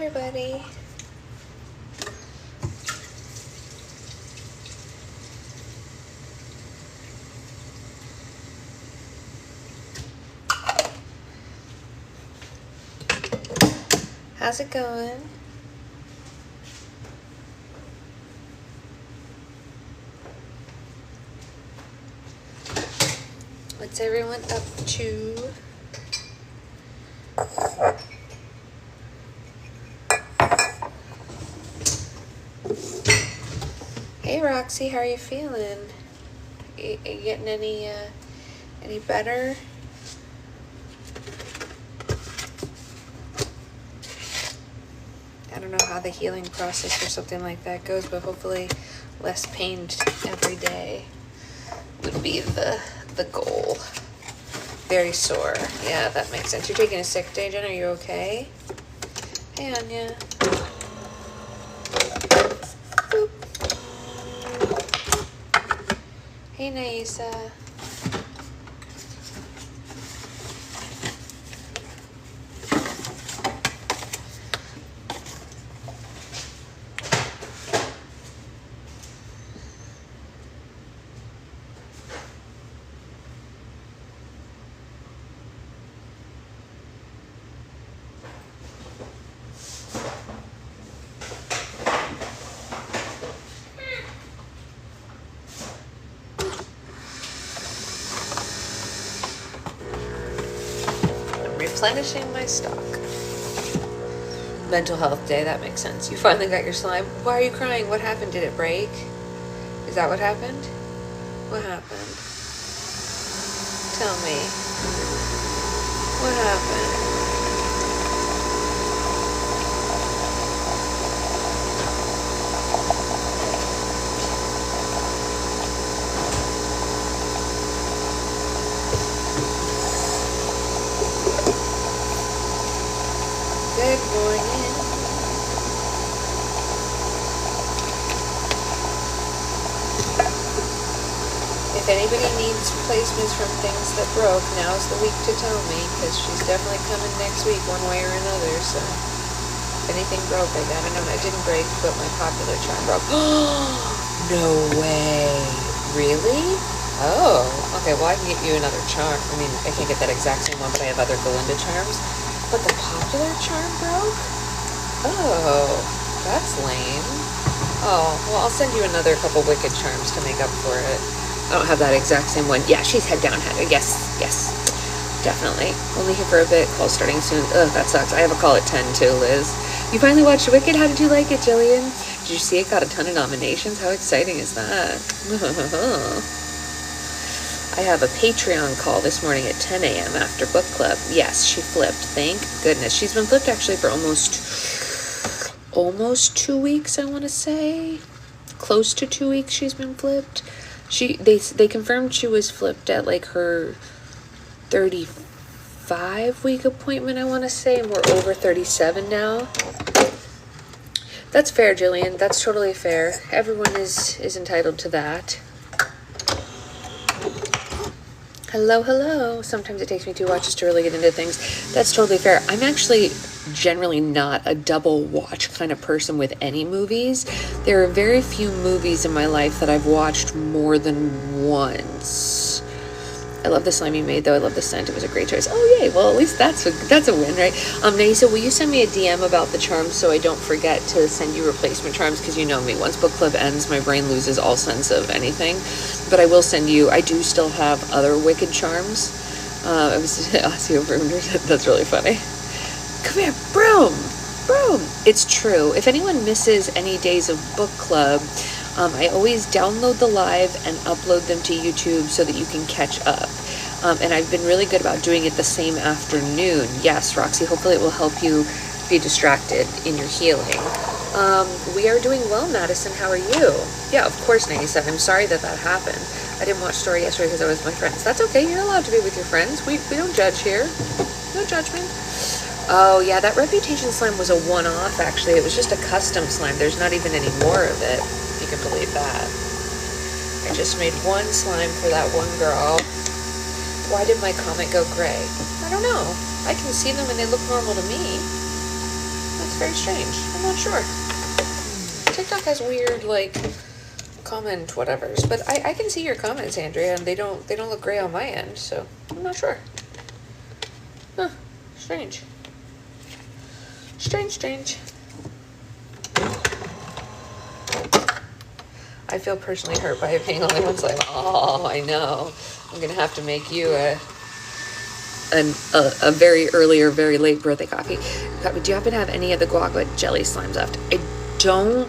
everybody. How's it going? What's everyone up to? Hey Roxy, how are you feeling? Are you getting any better? I don't know how the healing process for something like that goes, but hopefully less pain every day would be the goal. Very sore. Yeah, that makes sense. You're taking a sick day, Jen. Are you okay? Hey, Anya. Boop. Hey, Naisa. Replenishing my stock. Mental health day, that makes sense. You finally got your slime. Why are you crying? What happened? Did it break? Is that what happened? What happened? Tell me. What happened? Good morning. If anybody needs replacements from things that broke, now's the week to tell me, because she's definitely coming next week one way or another, so if anything broke, I gotta know. It didn't break, but my popular charm broke. No way. Really? Oh, okay, well I can get you another charm. I mean, I can't get that exact same one, but I have other Galinda charms. But the popular charm broke? Oh, that's lame. Oh, well, I'll send you another couple wicked charms to make up for it. I don't have that exact same one. Yeah, she's head down head. Yes, definitely. Only here for a bit. Call starting soon. Ugh, that sucks. I have a call at 10 too, Liz. You finally watched Wicked? How did you like it, Jillian? Did you see it got a ton of nominations? How exciting is that? I have a Patreon call this morning at 10 a.m. after book club. Yes, she flipped. Thank goodness. She's been flipped actually for almost 2 weeks, I want to say. Close to 2 weeks she's been flipped. They confirmed she was flipped at like her 35-week appointment, I want to say, and we're over 37 now. That's fair, Jillian. That's totally fair. Everyone is entitled to that. Hello. Sometimes it takes me 2 watches to really get into things. That's totally fair. I'm actually generally not a double watch kind of person with any movies. There are very few movies in my life that I've watched more than once. I love the slime you made, though. I love the scent. It was a great choice. Oh, yay. Well, at least that's a win, right? Naisa, will you send me a DM about the charms so I don't forget to send you replacement charms? Because you know me. Once book club ends, my brain loses all sense of anything. But I will send you. I do still have other wicked charms. I was Osio Broomers. That's really funny. Come here, Broom. It's true. If anyone misses any days of book club, I always download the live and upload them to YouTube so that you can catch up. And I've been really good about doing it the same afternoon. Yes, Roxy, hopefully it will help you be distracted in your healing. We are doing well, Madison. How are you? Yeah, of course, 97. I'm sorry that happened. I didn't watch Story yesterday because I was with my friends. That's okay. You're allowed to be with your friends. We don't judge here. No judgment. Oh, yeah, that Reputation slime was a one-off, actually. It was just a custom slime. There's not even any more of it. You can believe that. I just made one slime for that one girl. Why did my comment go gray? I don't know. I can see them and they look normal to me. That's very strange. I'm not sure. TikTok has weird, like, comment whatevers, but I can see your comments, Andrea, and they don't look gray on my end, so I'm not sure. Huh. Strange. Strange. I feel personally hurt by it being only one slime. Oh, I know. I'm gonna have to make you a very early or very late birthday coffee. Do you happen to have any of the guava jelly slimes left? I don't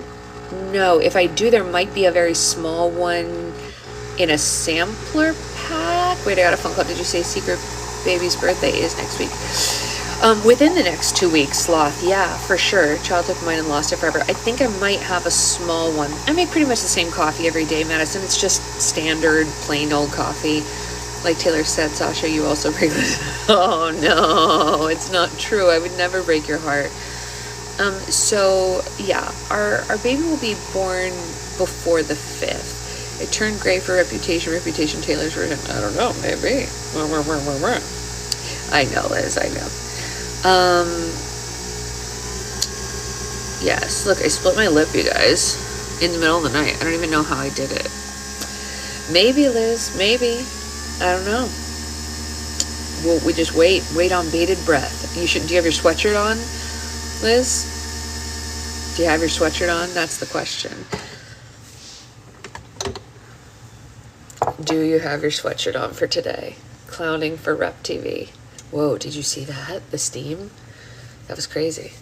know. If I do, there might be a very small one in a sampler pack. Wait, I got a phone call. Did you say Secret Baby's birthday is next week? Within the next 2 weeks, Sloth. Yeah, for sure. Child took mine and lost it forever. I think I might have a small one. I make pretty much the same coffee every day, Madison. It's just standard, plain old coffee. Like Taylor said, Sasha, you also break this. Oh no, it's not true. I would never break your heart. So yeah, our baby will be born before the 5th. It turned gray for Reputation Taylor's version. I don't know, maybe. I know, Liz, I know. Yes, look, I split my lip, you guys, in the middle of the night. I don't even know how I did it. Maybe, Liz, maybe. I don't know. We just wait on bated breath. Do you have your sweatshirt on, Liz? Do you have your sweatshirt on? That's the question. Do you have your sweatshirt on for today? Clowning for Rep TV. Whoa, did you see that? The steam? That was crazy.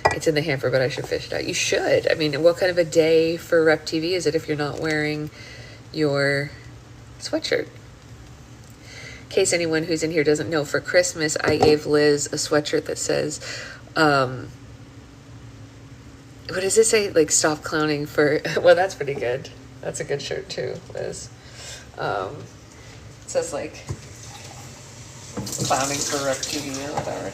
It's in the hamper, but I should fish it out. You should. I mean, what kind of a day for Rep TV is it if you're not wearing your sweatshirt? In case anyone who's in here doesn't know, for Christmas, I gave Liz a sweatshirt that says, what does it say? Like, stop clowning for, well, that's pretty good. That's a good shirt too, Liz. It says like, clowning for Rep TV or whatever.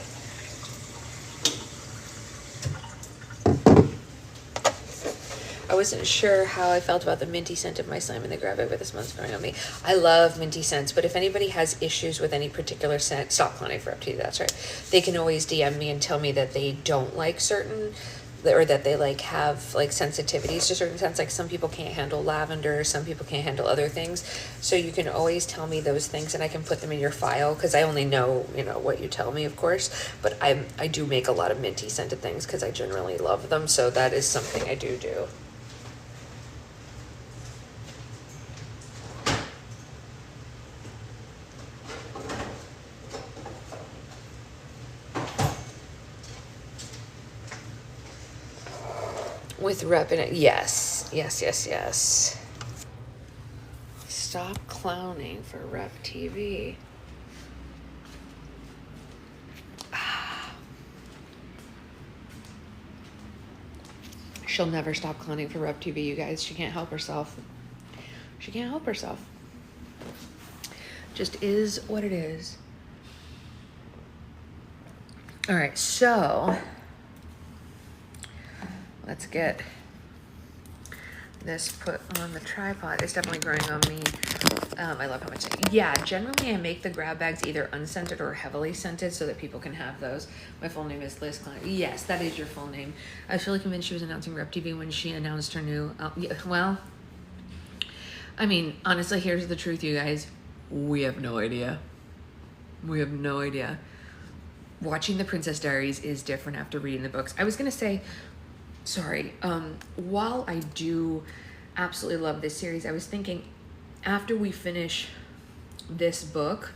I wasn't sure how I felt about the minty scent of my slime in the grab bag, but this month's growing on me. I love minty scents, but if anybody has issues with any particular scent, stop clowning for Rep TV, that's right. They can always DM me and tell me that they don't like certain, or that they like have like sensitivities to certain scents. Like some people can't handle lavender, some people can't handle other things. So you can always tell me those things and I can put them in your file, because I only know, what you tell me, of course. But I do make a lot of minty scented things because I generally love them. So that is something I do. With Rep in it, yes. Stop clowning for Rep TV. She'll never stop clowning for Rep TV, you guys. She can't help herself. Just is what it is. All right, so let's get this put on the tripod. It's definitely growing on me. I love how much. Yeah, generally I make the grab bags either unscented or heavily scented so that people can have those. My full name is Liz Klein. Yes, that is your full name. I was really convinced she was announcing Rep TV when she announced her new. Well, I mean, honestly, here's the truth, you guys. We have no idea. Watching the Princess Diaries is different after reading the books. I was gonna say. Sorry, while I do absolutely love this series, I was thinking after we finish this book,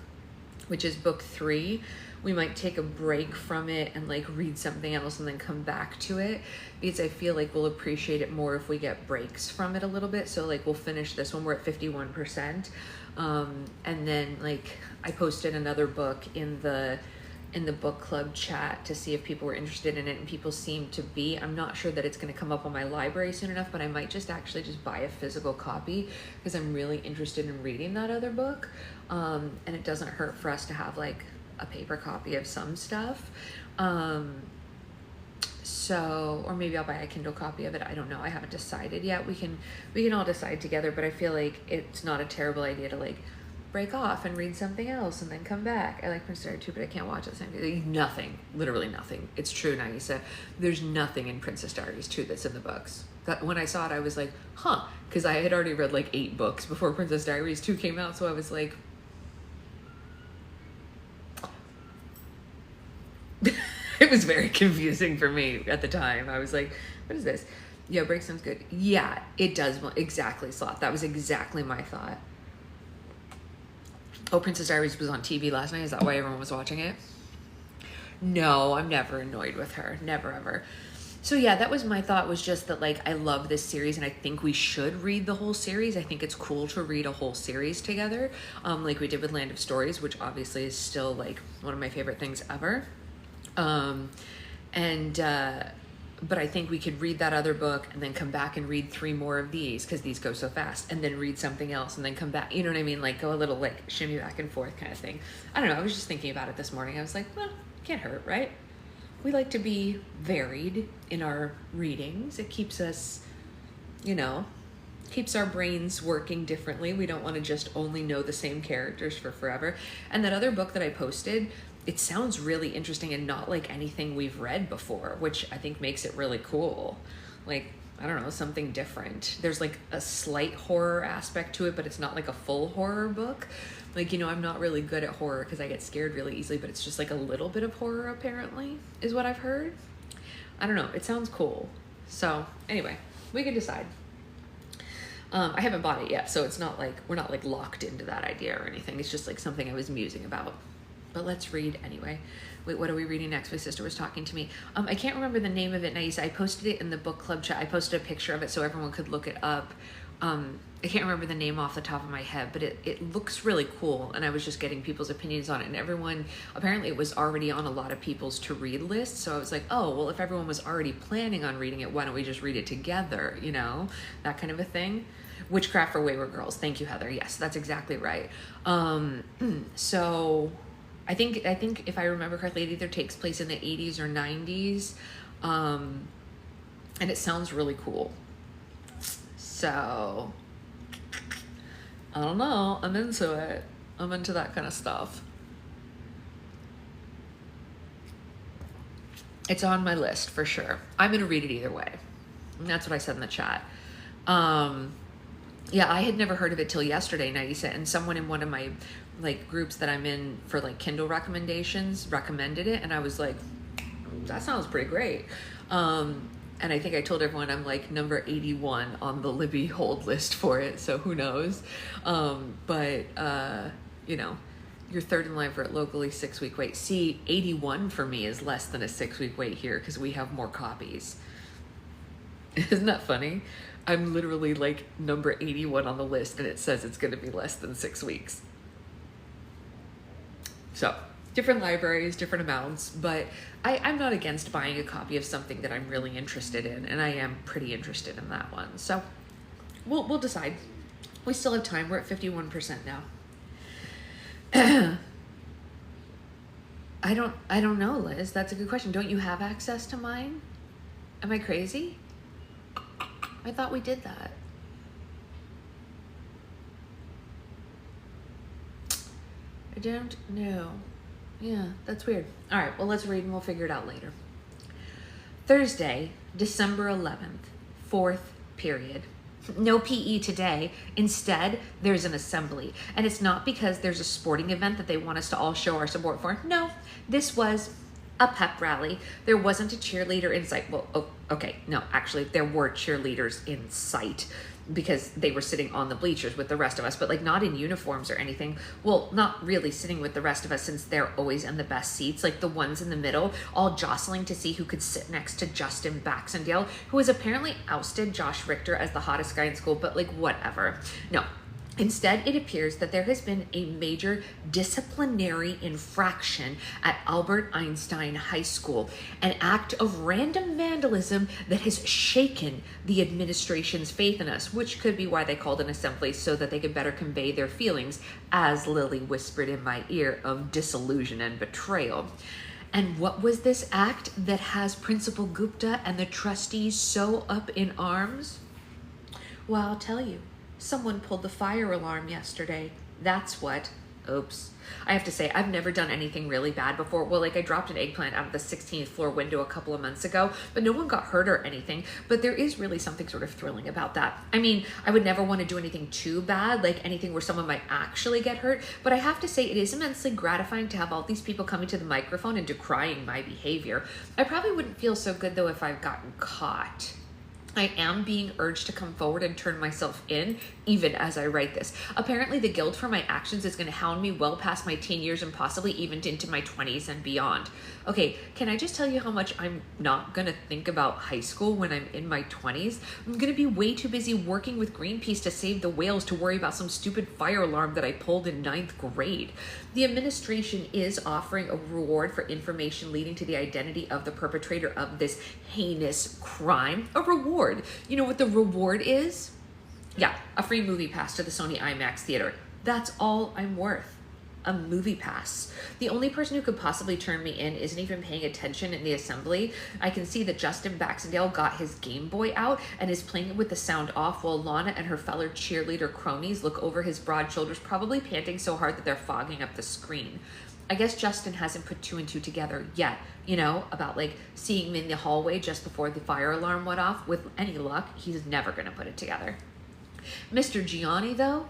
which is book 3, we might take a break from it and like read something else and then come back to it, because I feel like we'll appreciate it more if we get breaks from it a little bit. So like we'll finish this one, we're at 51%. And then like I posted another book in the book club chat to see if people were interested in it, and people seem to be. I'm not sure that it's going to come up on my library soon enough, but I might just buy a physical copy because I'm really interested in reading that other book. And it doesn't hurt for us to have like a paper copy of some stuff. So, or maybe I'll buy a Kindle copy of it. I don't know. I haven't decided yet. We can all decide together, but I feel like it's not a terrible idea to like break off and read something else and then come back. I like Princess Diaries too, but I can't watch it the same day. Nothing, literally nothing. It's true, Nagisa. There's nothing in Princess Diaries 2 that's in the books. When I saw it, I was like, huh, because I had already read like 8 books before Princess Diaries 2 came out, so I was like, it was very confusing for me at the time. I was like, what is this? Yeah, break sounds good. Yeah, it does. Exactly, Sloth. That was exactly my thought. Oh, Princess Diaries was on TV last night. Is that why everyone was watching it? No, I'm never annoyed with her. Never, ever. So yeah, that was my thought, was just that like, I love this series and I think we should read the whole series. I think it's cool to read a whole series together, like we did with Land of Stories, which obviously is still like one of my favorite things ever. But I think we could read that other book and then come back and read 3 more of these, because these go so fast, and then read something else and then come back. You know what I mean? Like go a little like shimmy back and forth kind of thing. I don't know. I was just thinking about it this morning. I was like, well, can't hurt, right? We like to be varied in our readings. It keeps us, you know, keeps our brains working differently. We don't want to just only know the same characters for forever. And that other book that I posted, it sounds really interesting and not like anything we've read before, which I think makes it really cool. Like, I don't know, something different. There's like a slight horror aspect to it, but it's not like a full horror book. Like, you know, I'm not really good at horror because I get scared really easily, but it's just like a little bit of horror apparently is what I've heard. I don't know. It sounds cool. So anyway, we can decide. I haven't bought it yet, so it's not like, we're not like locked into that idea or anything. It's just like something I was musing about. But let's read anyway. Wait, what are we reading next? My sister was talking to me. I can't remember the name of it, Naisa. I posted it in the book club chat. I posted a picture of it so everyone could look it up. I can't remember the name off the top of my head, but it looks really cool. And I was just getting people's opinions on it. And everyone, apparently it was already on a lot of people's to read list. So I was like, oh, well, if everyone was already planning on reading it, why don't we just read it together? You know, that kind of a thing. Witchcraft for Wayward Girls. Thank you, Heather. Yes, that's exactly right. So I think if I remember correctly, it either takes place in the 80s or 90s. And it sounds really cool. So I don't know. I'm into it. I'm into that kind of stuff. It's on my list for sure. I'm going to read it either way. And that's what I said in the chat. Yeah, I had never heard of it till yesterday, Naisa, and someone in one of my like groups that I'm in for like Kindle recommendations recommended it, and I was like, that sounds pretty great. And I think I told everyone I'm like number 81 on the Libby hold list for it, so who knows. You know, you're third in line for a locally 6-week wait. See, 81 for me is less than a 6-week wait here because we have more copies. Isn't that funny? I'm literally like number 81 on the list and it says it's going to be less than 6 weeks. So different libraries, different amounts, but I'm not against buying a copy of something that I'm really interested in, and I am pretty interested in that one. So we'll decide. We still have time. We're at 51% now. I don't know, Liz. That's a good question. Don't you have access to mine? Am I crazy? I thought we did that. I don't know. Yeah, that's weird. All right, well, let's read and we'll figure it out later. Thursday, December 11th, 4th period. No PE today. Instead, there's an assembly. And it's not because there's a sporting event that they want us to all show our support for. No, this was a pep rally. There wasn't a cheerleader in sight. Well, okay, no, actually, there were cheerleaders in sight because they were sitting on the bleachers with the rest of us, but like not in uniforms or anything. Well, not really sitting with the rest of us since they're always in the best seats, like the ones in the middle, all jostling to see who could sit next to Justin Baxendale, who has apparently ousted Josh Richter as the hottest guy in school, but like whatever. No. Instead, it appears that there has been a major disciplinary infraction at Albert Einstein High School, an act of random vandalism that has shaken the administration's faith in us, which could be why they called an assembly so that they could better convey their feelings, as Lily whispered in my ear, of disillusion and betrayal. And what was this act that has Principal Gupta and the trustees so up in arms? Well, I'll tell you. Someone pulled the fire alarm yesterday. That's what, oops. I have to say, I've never done anything really bad before. Well, like I dropped an eggplant out of the 16th floor window a couple of months ago, but no one got hurt or anything. But there is really something sort of thrilling about that. I mean, I would never want to do anything too bad, like anything where someone might actually get hurt. But I have to say, it is immensely gratifying to have all these people coming to the microphone and decrying my behavior. I probably wouldn't feel so good though if I've gotten caught. I am being urged to come forward and turn myself in, even as I write this. Apparently, the guilt for my actions is going to hound me well past my teen years and possibly even into my 20s and beyond. Okay, can I just tell you how much I'm not going to think about high school when I'm in my 20s? I'm going to be way too busy working with Greenpeace to save the whales to worry about some stupid fire alarm that I pulled in 9th grade. The administration is offering a reward for information leading to the identity of the perpetrator of this heinous crime. A reward. You know what the reward is? Yeah, a free movie pass to the Sony IMAX theater. That's all I'm worth. A movie pass. The only person who could possibly turn me in isn't even paying attention in the assembly. I can see that Justin Baxendale got his Game Boy out and is playing it with the sound off while Lana and her fellow cheerleader cronies look over his broad shoulders, probably panting so hard that they're fogging up the screen. I guess Justin hasn't put two and two together yet, you know, about like seeing me in the hallway just before the fire alarm went off. With any luck, he's never going to put it together. Mr. Gianni, though,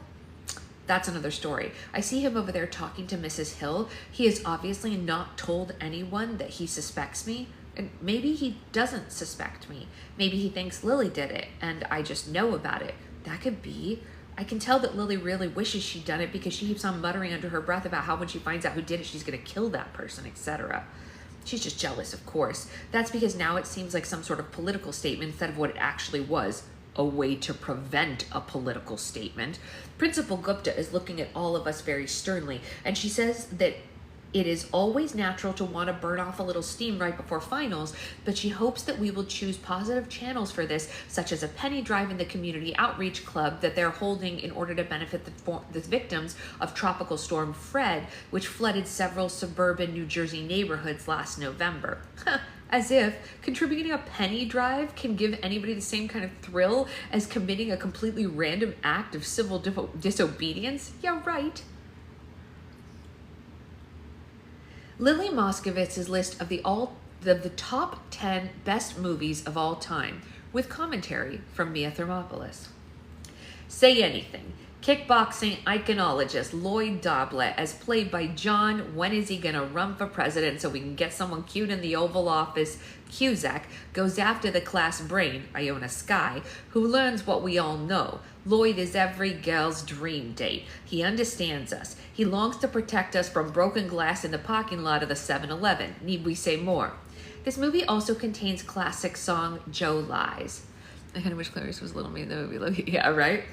that's another story. I see him over there talking to Mrs. Hill. He has obviously not told anyone that he suspects me. And maybe he doesn't suspect me. Maybe he thinks Lily did it and I just know about it. That could be. I can tell that Lily really wishes she'd done it because she keeps on muttering under her breath about how when she finds out who did it, she's going to kill that person, etc. She's just jealous, of course. That's because now it seems like some sort of political statement instead of what it actually was. A way to prevent a political statement. Principal Gupta is looking at all of us very sternly, and she says that it is always natural to want to burn off a little steam right before finals, but she hopes that we will choose positive channels for this, such as a penny drive in the community outreach club that they're holding in order to benefit the victims of Tropical Storm Fred, which flooded several suburban New Jersey neighborhoods last November. As if contributing a penny drive can give anybody the same kind of thrill as committing a completely random act of civil disobedience. Yeah, right. Lily Moskowitz's list of the top 10 best movies of all time, with commentary from Mia Thermopolis. Say Anything. Kickboxing iconologist Lloyd Doblet, as played by John When Is He Gonna Run for President So We Can Get Someone Cute in the Oval Office, Cusack, goes after the class brain, Iona Sky, who learns what we all know. Lloyd is every girl's dream date. He understands us. He longs to protect us from broken glass in the parking lot of the 7-Eleven. Need we say more? This movie also contains classic song Joe Lies. I kind of wish Clarice was little me in the movie. Yeah, right?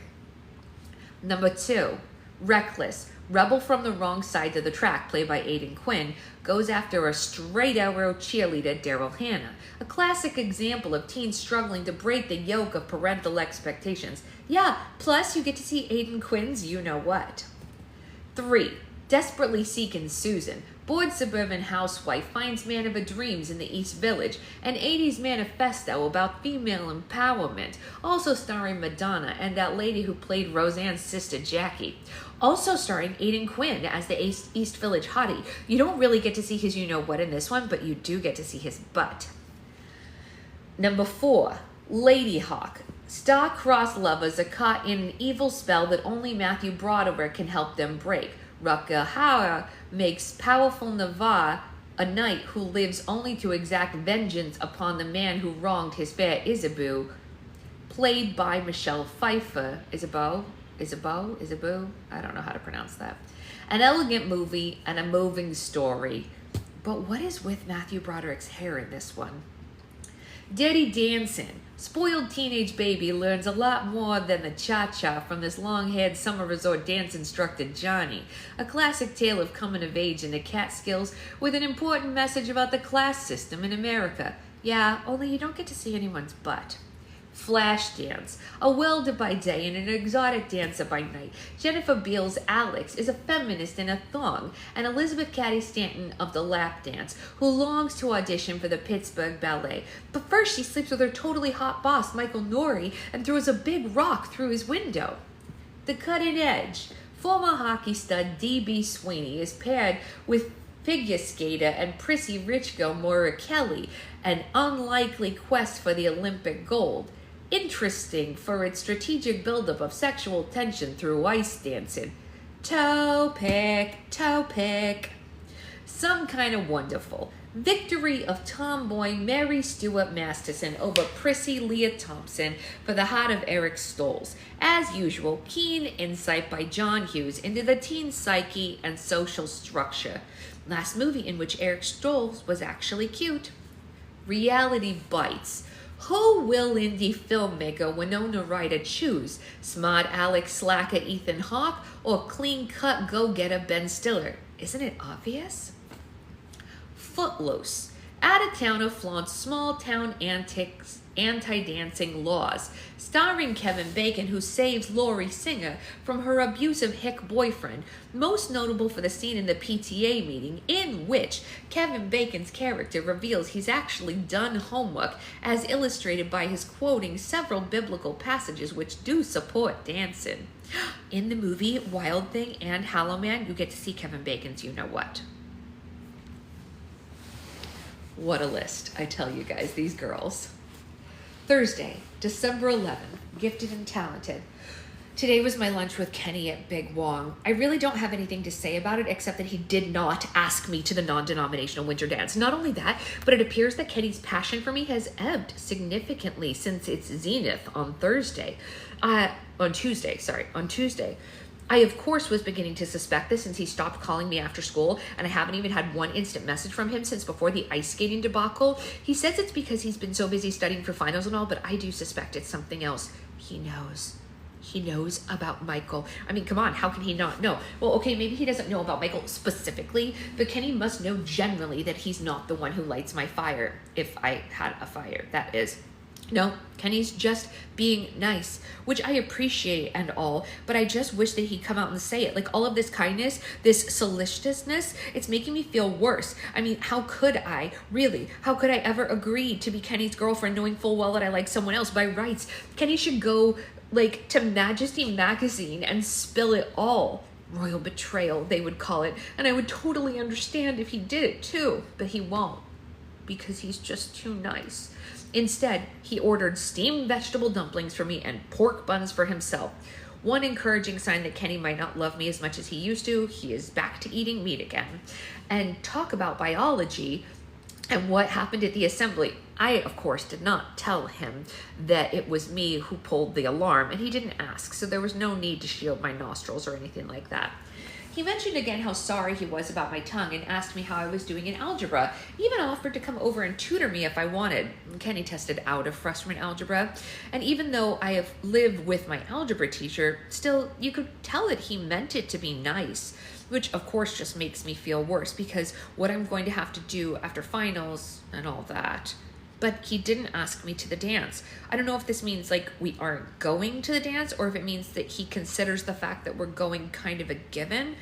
Number 2, Reckless. Rebel from the wrong side of the track, played by Aidan Quinn, goes after a straight arrow cheerleader, Daryl Hannah. A classic example of teens struggling to break the yoke of parental expectations. Yeah, plus you get to see Aidan Quinn's you-know-what. 3, Desperately Seeking Susan. Bored suburban housewife finds man of her dreams in the East Village, an 80s manifesto about female empowerment, also starring Madonna and that lady who played Roseanne's sister Jackie. Also starring Aidan Quinn as the East Village hottie. You don't really get to see his you-know-what in this one, but you do get to see his butt. Number 4, Lady Hawk. Star-crossed lovers are caught in an evil spell that only Matthew Broderick can help them break. Rutger Hauer makes powerful Navarre a knight who lives only to exact vengeance upon the man who wronged his fair Isabeau, played by Michelle Pfeiffer. Isabeau? I don't know how to pronounce that. An elegant movie and a moving story. But what is with Matthew Broderick's hair in this one? Dirty Dancing. Spoiled teenage baby learns a lot more than the cha-cha from this long-haired summer resort dance instructor Johnny. A classic tale of coming of age in the Catskills with an important message about the class system in America. Yeah, only you don't get to see anyone's butt. Flashdance. A welder by day and an exotic dancer by night. Jennifer Beals Alex is a feminist in a thong, and Elizabeth Cady Stanton of the lap dance, who longs to audition for the Pittsburgh Ballet. But first she sleeps with her totally hot boss, Michael Nouri, and throws a big rock through his window. The Cutting Edge. Former hockey stud D.B. Sweeney is paired with figure skater and prissy rich girl Moira Kelly, an unlikely quest for the Olympic gold. Interesting for its strategic buildup of sexual tension through ice dancing. Toe pick, toe pick. Some kind of wonderful. Victory of tomboy Mary Stuart Masterson over prissy Leah Thompson for the heart of Eric Stoltz. As usual, keen insight by John Hughes into the teen psyche and social structure. Last movie in which Eric Stoltz was actually cute. Reality bites. Who will indie filmmaker Winona Ryder choose? Smart Alex Slacker Ethan Hawke or clean-cut go-getter Ben Stiller? Isn't it obvious? Footloose. Out-of-towner flaunts small-town antics, anti-dancing laws. Starring Kevin Bacon, who saves Laurie Singer from her abusive hick boyfriend. Most notable for the scene in the PTA meeting, in which Kevin Bacon's character reveals he's actually done homework, as illustrated by his quoting several biblical passages which do support dancing. In the movie Wild Thing and Hollow Man, you get to see Kevin Bacon's you-know-what. What a list, I tell you guys, these girls. Thursday, December 11th, gifted and talented. Today was my lunch with Kenny at Big Wong. I really don't have anything to say about it except that he did not ask me to the non-denominational winter dance. Not only that, but it appears that Kenny's passion for me has ebbed significantly since its zenith on Tuesday. I, of course, was beginning to suspect this since he stopped calling me after school, and I haven't even had one instant message from him since before the ice skating debacle. He says it's because he's been so busy studying for finals and all, but I do suspect it's something else. He knows. He knows about Michael. I mean, come on, how can he not know? Well, okay, maybe he doesn't know about Michael specifically, but Kenny must know generally that he's not the one who lights my fire, if I had a fire, that is. No, Kenny's just being nice, which I appreciate and all, but I just wish that he'd come out and say it. Like, all of this kindness, this solicitousness, it's making me feel worse. I mean, how could I, really? How could I ever agree to be Kenny's girlfriend knowing full well that I like someone else by rights? Kenny should go, like, to Majesty Magazine and spill it all. Royal betrayal, they would call it, and I would totally understand if he did it too, but he won't, because he's just too nice. Instead, he ordered steamed vegetable dumplings for me and pork buns for himself. One encouraging sign that Kenny might not love me as much as he used to. He is back to eating meat again. And talk about biology and what happened at the assembly. I, of course, did not tell him that it was me who pulled the alarm, and he didn't ask, so there was no need to shield my nostrils or anything like that. He mentioned again how sorry he was about my tongue and asked me how I was doing in algebra. He even offered to come over and tutor me if I wanted. Kenny tested out of freshman algebra. And even though I have lived with my algebra teacher, still, you could tell that he meant it to be nice, which of course just makes me feel worse because what I'm going to have to do after finals and all that. But he didn't ask me to the dance. I don't know if this means like we aren't going to the dance or if it means that he considers the fact that we're going kind of a given.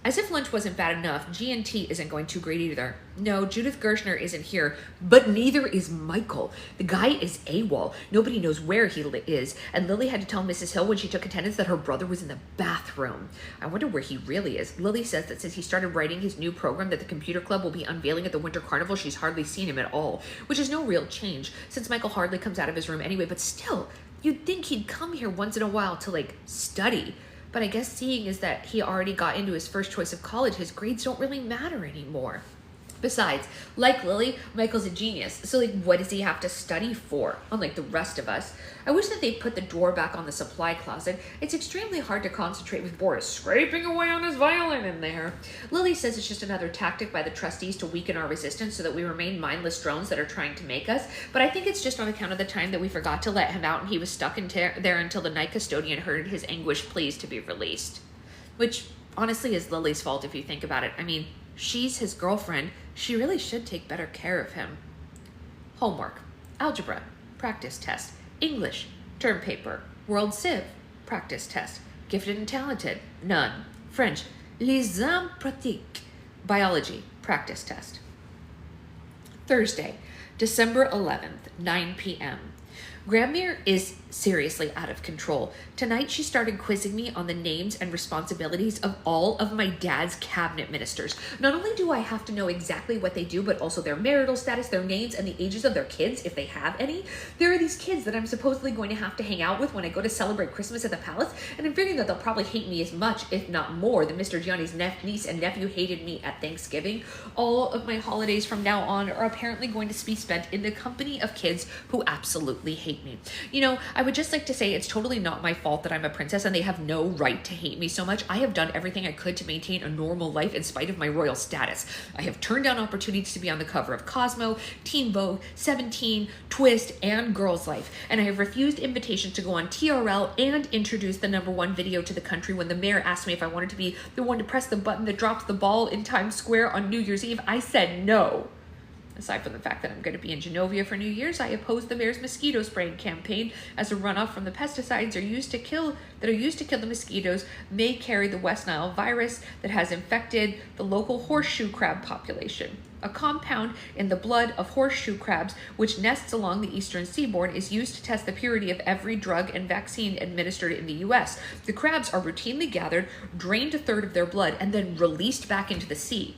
As if lunch wasn't bad enough, G&T isn't going too great either. No, Judith Gershner isn't here, but neither is Michael. The guy is AWOL. Nobody knows where he is, and Lily had to tell Mrs. Hill when she took attendance that her brother was in the bathroom. I wonder where he really is. Lily says that since he started writing his new program that the computer club will be unveiling at the Winter Carnival, she's hardly seen him at all, which is no real change, since Michael hardly comes out of his room anyway, but still, you'd think he'd come here once in a while to, like, study. But I guess seeing is that he already got into his first choice of college, his grades don't really matter anymore. Besides, like Lily, Michael's a genius. So, like, what does he have to study for? Unlike the rest of us. I wish that they'd put the drawer back on the supply closet. It's extremely hard to concentrate with Boris scraping away on his violin in there. Lily says it's just another tactic by the trustees to weaken our resistance so that we remain mindless drones that are trying to make us. But I think it's just on account of the time that we forgot to let him out and he was stuck in there until the night custodian heard his anguished pleas to be released. Which, honestly, is Lily's fault if you think about it. I mean, she's his girlfriend. She really should take better care of him. Homework. Algebra. Practice test. English. Term paper. World Civ. Practice test. Gifted and talented. None. French. Les arts pratiques. Biology. Practice test. Thursday, December 11th, 9 p.m. Grandmere is seriously out of control. Tonight she started quizzing me on the names and responsibilities of all of my dad's cabinet ministers. Not only do I have to know exactly what they do, but also their marital status, their names, and the ages of their kids, if they have any. There are these kids that I'm supposedly going to have to hang out with when I go to celebrate Christmas at the palace, and I'm figuring that they'll probably hate me as much, if not more, than Mr. Gianni's niece and nephew hated me at Thanksgiving. All of my holidays from now on are apparently going to be spent in the company of kids who absolutely hate me. You know, I would just like to say it's totally not my fault that I'm a princess and they have no right to hate me so much. I have done everything I could to maintain a normal life in spite of my royal status. I have turned down opportunities to be on the cover of Cosmo, Teen Vogue, 17, Twist, and Girls Life. And I have refused invitations to go on TRL and introduce the #1 video to the country when the mayor asked me if I wanted to be the one to press the button that drops the ball in Times Square on New Year's Eve. I said no. Aside from the fact that I'm going to be in Genovia for New Year's, I oppose the mayor's mosquito spraying campaign, as a runoff from the pesticides are used to kill the mosquitoes may carry the West Nile virus that has infected the local horseshoe crab population. A compound in the blood of horseshoe crabs, which nests along the eastern seaboard, is used to test the purity of every drug and vaccine administered in the U.S. The crabs are routinely gathered, drained a third of their blood, and then released back into the sea.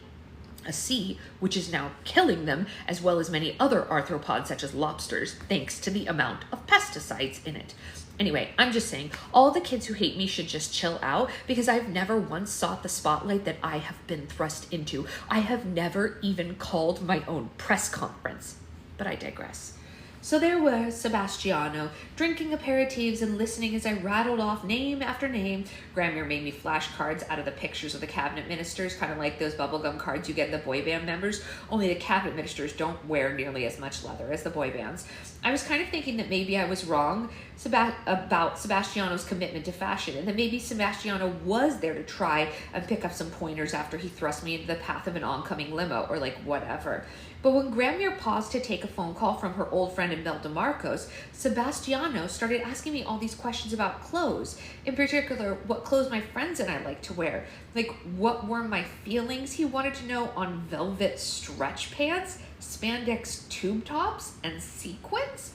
A sea which is now killing them, as well as many other arthropods such as lobsters, thanks to the amount of pesticides in it. Anyway, I'm just saying, all the kids who hate me should just chill out, because I've never once sought the spotlight that I have been thrust into. I have never even called my own press conference. But I digress. So there was Sebastiano, drinking aperitifs and listening as I rattled off name after name. Grandmere made me flashcards out of the pictures of the cabinet ministers, kind of like those bubblegum cards you get in the boy band members, only the cabinet ministers don't wear nearly as much leather as the boy bands. I was kind of thinking that maybe I was wrong about Sebastiano's commitment to fashion, and that maybe Sebastiano was there to try and pick up some pointers after he thrust me into the path of an oncoming limo, or like whatever. But when Grandmere paused to take a phone call from her old friend Imelda Marcos, Sebastiano started asking me all these questions about clothes. In particular, what clothes my friends and I like to wear. Like, what were my feelings, he wanted to know, on velvet stretch pants, spandex tube tops, and sequins?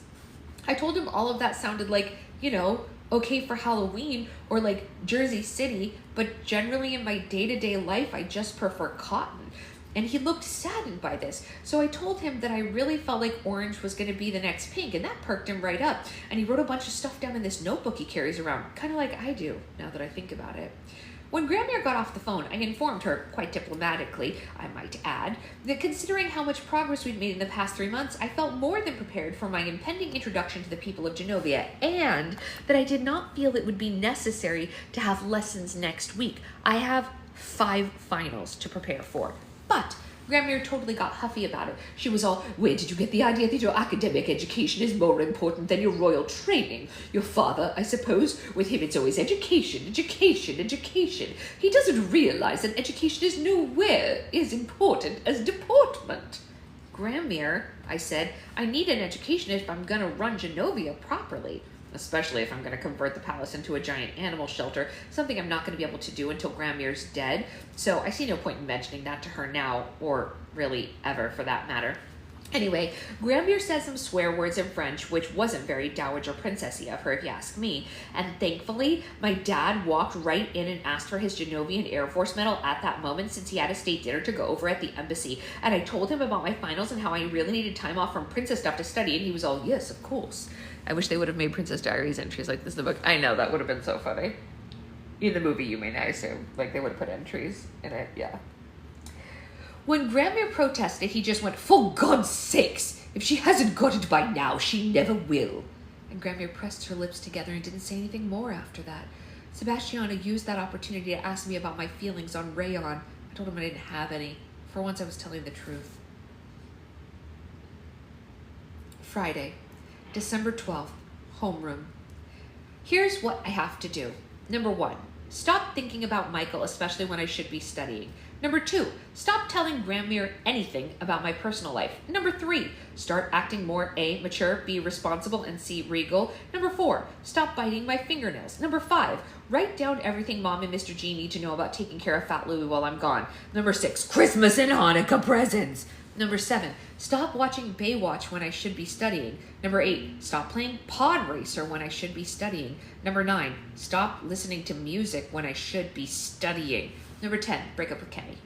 I told him all of that sounded like, you know, okay for Halloween or like Jersey City, but generally in my day-to-day life, I just prefer cotton. And he looked saddened by this. So I told him that I really felt like orange was going to be the next pink, and that perked him right up. And he wrote a bunch of stuff down in this notebook he carries around, kind of like I do, now that I think about it. When Grandmere got off the phone, I informed her, quite diplomatically, I might add, that considering how much progress we'd made in the past 3 months, I felt more than prepared for my impending introduction to the people of Genovia, and that I did not feel it would be necessary to have lessons next week. I have 5 finals to prepare for. But Grandmere totally got huffy about it. She was all, where did you get the idea that your academic education is more important than your royal training? Your father, I suppose, with him it's always education, education, education. He doesn't realize that education is nowhere as important as deportment. Grandmere, I said, I need an education if I'm going to run Genovia properly. Especially if I'm going to convert the palace into a giant animal shelter, something I'm not going to be able to do until Grandmere's dead. So I see no point in mentioning that to her now, or really ever for that matter. Anyway, Grandmere said some swear words in French, which wasn't very dowager princessy of her, if you ask me. And thankfully, my dad walked right in and asked for his Genovian Air Force medal at that moment, since he had a state dinner to go over at the embassy. And I told him about my finals and how I really needed time off from princess stuff to study, and he was all, yes, of course. I wish they would have made Princess Diaries entries like this in the book. I know, that would have been so funny. In the movie, you mean, I assume. Like, they would have put entries in it, yeah. When Grandmere protested, he just went, for God's sakes! If she hasn't got it by now, she never will. And Grandmere pressed her lips together and didn't say anything more after that. Sebastiano used that opportunity to ask me about my feelings on Rayon. I told him I didn't have any. For once, I was telling the truth. Friday, December 12th, homeroom. Here's what I have to do. Number 1, stop thinking about Michael, especially when I should be studying. Number 2, stop telling Grandmere anything about my personal life. Number 3, start acting more A, mature, B, responsible, and C, regal. Number 4, stop biting my fingernails. Number 5, write down everything Mom and Mr. G need to know about taking care of Fat Louie while I'm gone. Number 6, Christmas and Hanukkah presents. Number 7, stop watching Baywatch when I should be studying. Number 8, stop playing Pod Racer when I should be studying. Number 9, stop listening to music when I should be studying. Number 10, break up with Kenny.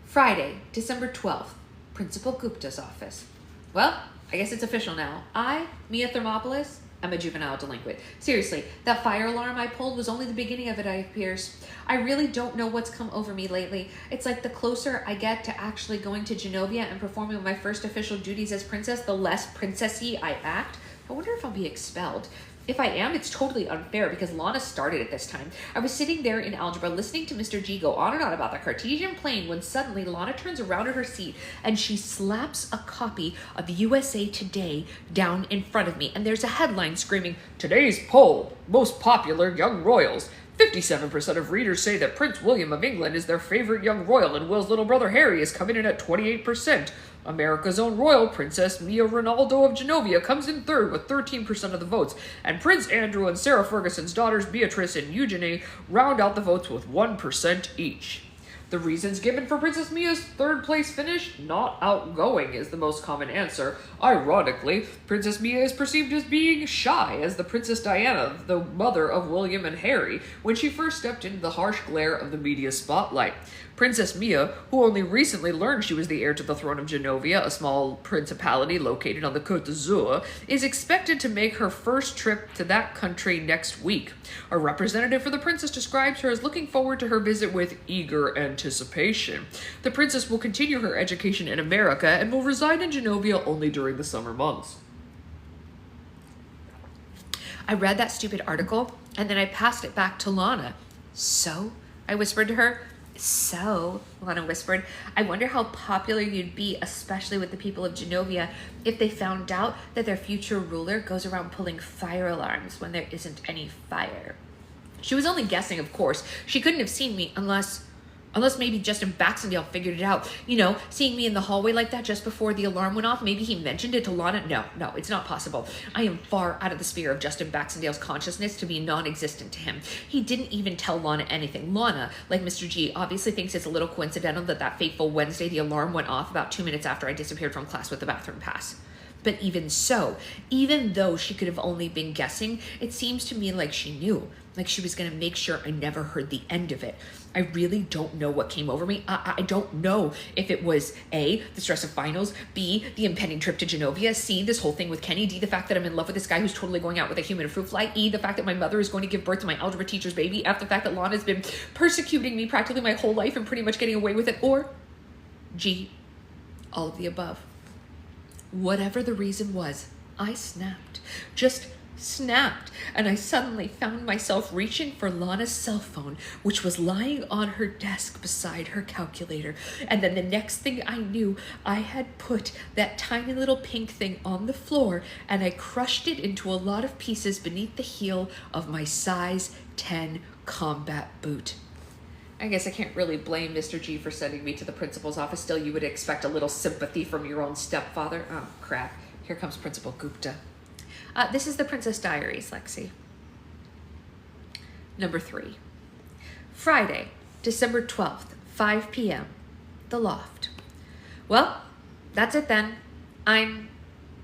Friday, December 12th, Principal Gupta's office. Well, I guess it's official now. I, Mia Thermopolis, I'm a juvenile delinquent. Seriously, that fire alarm I pulled was only the beginning of it, I Pierce. I really don't know what's come over me lately. It's like the closer I get to actually going to Genovia and performing my first official duties as princess, the less princessy I act. I wonder if I'll be expelled. If I am, it's totally unfair because Lana started it this time. I was sitting there in algebra listening to Mr. G go on and on about the Cartesian plane when suddenly Lana turns around in her seat and she slaps a copy of USA Today down in front of me. And there's a headline screaming, "Today's poll, most popular young royals. 57% of readers say that Prince William of England is their favorite young royal and Will's little brother Harry is coming in at 28%. America's own royal, Princess Mia Ronaldo of Genovia, comes in third with 13% of the votes, and Prince Andrew and Sarah Ferguson's daughters Beatrice and Eugenie round out the votes with 1% each. The reasons given for Princess Mia's third place finish? Not outgoing is the most common answer. Ironically, Princess Mia is perceived as being shy as the Princess Diana, the mother of William and Harry, when she first stepped into the harsh glare of the media spotlight. Princess Mia, who only recently learned she was the heir to the throne of Genovia, a small principality located on the Côte d'Azur, is expected to make her first trip to that country next week. A representative for the princess describes her as looking forward to her visit with eager anticipation. The princess will continue her education in America and will reside in Genovia only during the summer months. I read that stupid article, and then I passed it back to Lana. "So?" I whispered to her. "So," Lana whispered, "I wonder how popular you'd be, especially with the people of Genovia, if they found out that their future ruler goes around pulling fire alarms when there isn't any fire." She was only guessing, of course. She couldn't have seen me unless maybe Justin Baxendale figured it out. You know, seeing me in the hallway like that just before the alarm went off. Maybe he mentioned it to Lana. No, it's not possible. I am far out of the sphere of Justin Baxendale's consciousness to be non-existent to him. He didn't even tell Lana anything. Lana, like Mr. G, obviously thinks it's a little coincidental that fateful Wednesday the alarm went off about 2 minutes after I disappeared from class with the bathroom pass. But even so, even though she could have only been guessing, it seems to me like she knew, like she was going to make sure I never heard the end of it. I really don't know what came over me. I don't know if it was A, the stress of finals, B, the impending trip to Genovia, C, this whole thing with Kenny, D, the fact that I'm in love with this guy who's totally going out with a human fruit fly, E, the fact that my mother is going to give birth to my algebra teacher's baby, F, the fact that Lana's been persecuting me practically my whole life and pretty much getting away with it, or G, all of the above. Whatever the reason was, I snapped. Just snapped, and I suddenly found myself reaching for Lana's cell phone, which was lying on her desk beside her calculator. And then the next thing I knew, I had put that tiny little pink thing on the floor, and I crushed it into a lot of pieces beneath the heel of my size 10 combat boot. I guess I can't really blame Mr. G for sending me to the principal's office. Still, you would expect a little sympathy from your own stepfather. Oh, crap. Here comes Principal Gupta. This is the Princess Diaries, Lexi. Number 3. Friday, December 12th, 5 p.m. The Loft. Well, that's it then. I'm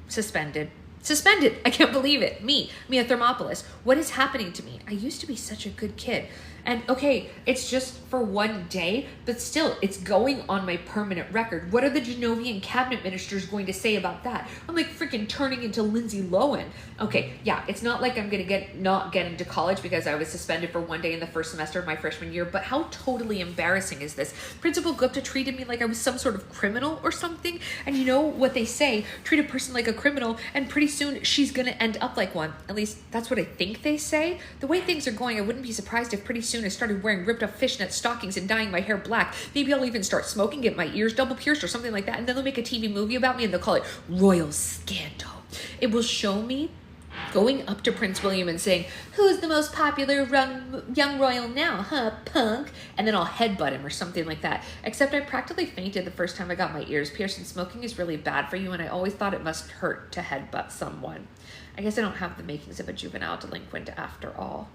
suspended. Suspended! I can't believe it. Mia Thermopolis. What is happening to me? I used to be such a good kid. And okay, it's just for one day, but still, it's going on my permanent record. What are the Genovian cabinet ministers going to say about that? I'm like freaking turning into Lindsay Lohan. Okay, yeah, it's not like I'm going to not get into college because I was suspended for one day in the first semester of my freshman year, but how totally embarrassing is this? Principal Gupta treated me like I was some sort of criminal or something, and you know what they say, treat a person like a criminal, and pretty soon she's going to end up like one. At least that's what I think they say. The way things are going, I wouldn't be surprised if pretty soon I started wearing ripped up fishnet stockings and dyeing my hair black. Maybe I'll even start smoking, get my ears double pierced or something like that, and then they'll make a TV movie about me and they'll call it Royal Scandal. It will show me going up to Prince William and saying, "Who's the most popular young royal now, huh, punk?" And then I'll headbutt him or something like that. Except I practically fainted the first time I got my ears pierced, and smoking is really bad for you, and I always thought it must hurt to headbutt someone. I guess I don't have the makings of a juvenile delinquent after all.